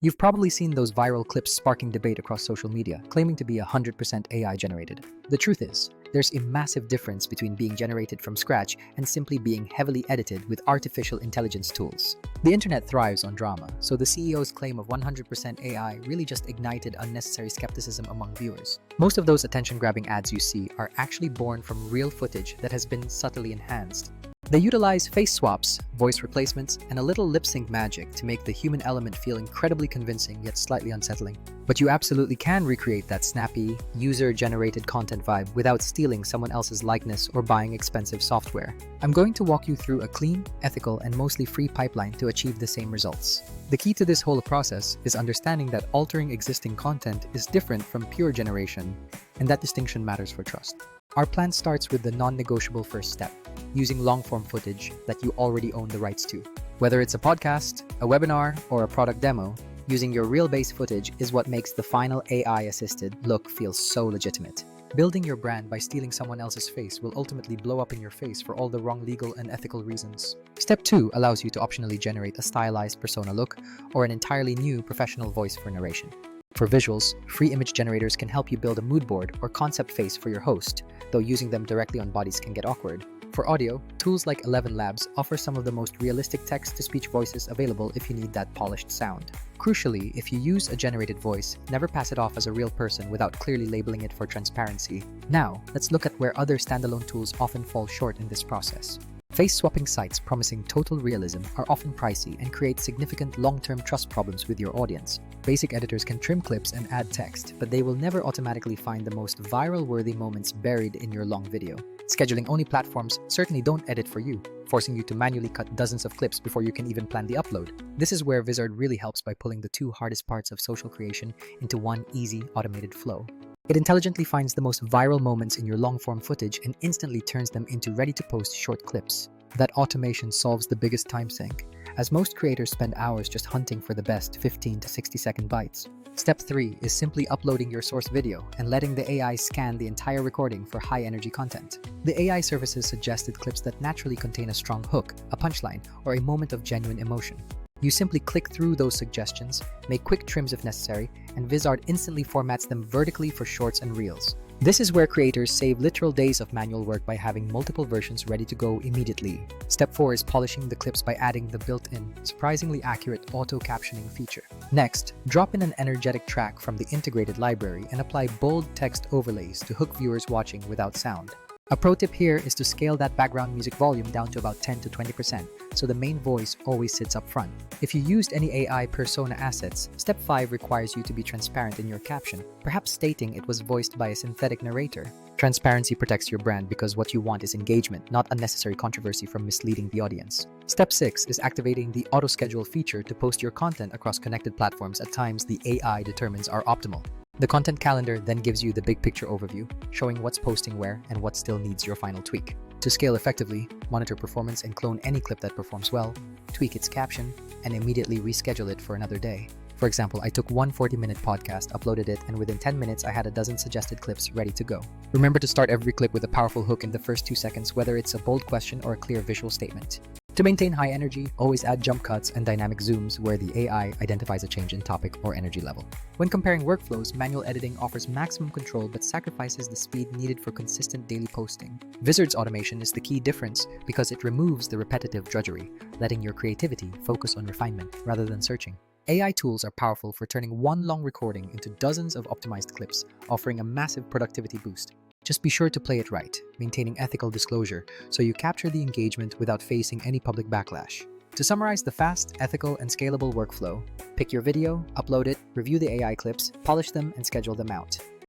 You've probably seen those viral clips sparking debate across social media, claiming to be 100% AI generated. The truth is, there's a massive difference between being generated from scratch and simply being heavily edited with artificial intelligence tools. The internet thrives on drama, so the CEO's claim of 100% AI really just ignited unnecessary skepticism among viewers. Most of those attention-grabbing ads you see are actually born from real footage that has been subtly enhanced. They utilize face swaps, voice replacements, and a little lip-sync magic to make the human element feel incredibly convincing yet slightly unsettling. But you absolutely can recreate that snappy, user-generated content vibe without stealing someone else's likeness or buying expensive software. I'm going to walk you through a clean, ethical, and mostly free pipeline to achieve the same results. The key to this whole process is understanding that altering existing content is different from pure generation, and that distinction matters for trust. Our plan starts with the non-negotiable first step, using long-form footage that you already own the rights to. Whether it's a podcast, a webinar, or a product demo, using your real-based footage is what makes the final AI-assisted look feel so legitimate. Building your brand by stealing someone else's face will ultimately blow up in your face for all the wrong legal and ethical reasons. Step 2 allows you to optionally generate a stylized persona look or an entirely new professional voice for narration. For visuals, free image generators can help you build a mood board or concept face for your host, though using them directly on bodies can get awkward. For audio, tools like 11 Labs offer some of the most realistic text-to-speech voices available if you need that polished sound. Crucially, if you use a generated voice, never pass it off as a real person without clearly labeling it for transparency. Now, let's look at where other standalone tools often fall short in this process. Face-swapping sites promising total realism are often pricey and create significant long-term trust problems with your audience. Basic editors can trim clips and add text, but they will never automatically find the most viral-worthy moments buried in your long video. Scheduling-only platforms certainly don't edit for you, forcing you to manually cut dozens of clips before you can even plan the upload. This is where Vizard really helps by pulling the two hardest parts of social creation into one easy, automated flow. It intelligently finds the most viral moments in your long-form footage and instantly turns them into ready-to-post short clips. That automation solves the biggest time sink, as most creators spend hours just hunting for the best 15 to 60-second bites. Step 3 is simply uploading your source video and letting the AI scan the entire recording for high-energy content. The AI services suggested clips that naturally contain a strong hook, a punchline, or a moment of genuine emotion. You simply click through those suggestions, make quick trims if necessary, and Vizard instantly formats them vertically for shorts and reels. This is where creators save literal days of manual work by having multiple versions ready to go immediately. Step 4 is polishing the clips by adding the built-in, surprisingly accurate auto-captioning feature. Next, drop in an energetic track from the integrated library and apply bold text overlays to hook viewers watching without sound. A pro tip here is to scale that background music volume down to about 10 to 20%, so the main voice always sits up front. If you used any AI persona assets, Step 5 requires you to be transparent in your caption, perhaps stating it was voiced by a synthetic narrator. Transparency protects your brand because what you want is engagement, not unnecessary controversy from misleading the audience. Step 6 is activating the auto-schedule feature to post your content across connected platforms at times the AI determines are optimal. The content calendar then gives you the big picture overview, showing what's posting where and what still needs your final tweak. To scale effectively, monitor performance and clone any clip that performs well, tweak its caption, and immediately reschedule it for another day. For example, I took one 40-minute podcast, uploaded it, and within 10 minutes I had a dozen suggested clips ready to go. Remember to start every clip with a powerful hook in the first 2 seconds, whether it's a bold question or a clear visual statement. To maintain high energy, always add jump cuts and dynamic zooms where the AI identifies a change in topic or energy level. When comparing workflows, manual editing offers maximum control but sacrifices the speed needed for consistent daily posting. Vizard's automation is the key difference because it removes the repetitive drudgery, letting your creativity focus on refinement rather than searching. AI tools are powerful for turning one long recording into dozens of optimized clips, offering a massive productivity boost. Just be sure to play it right, maintaining ethical disclosure so you capture the engagement without facing any public backlash. To summarize the fast, ethical, and scalable workflow, pick your video, upload it, review the AI clips, polish them, and schedule them out.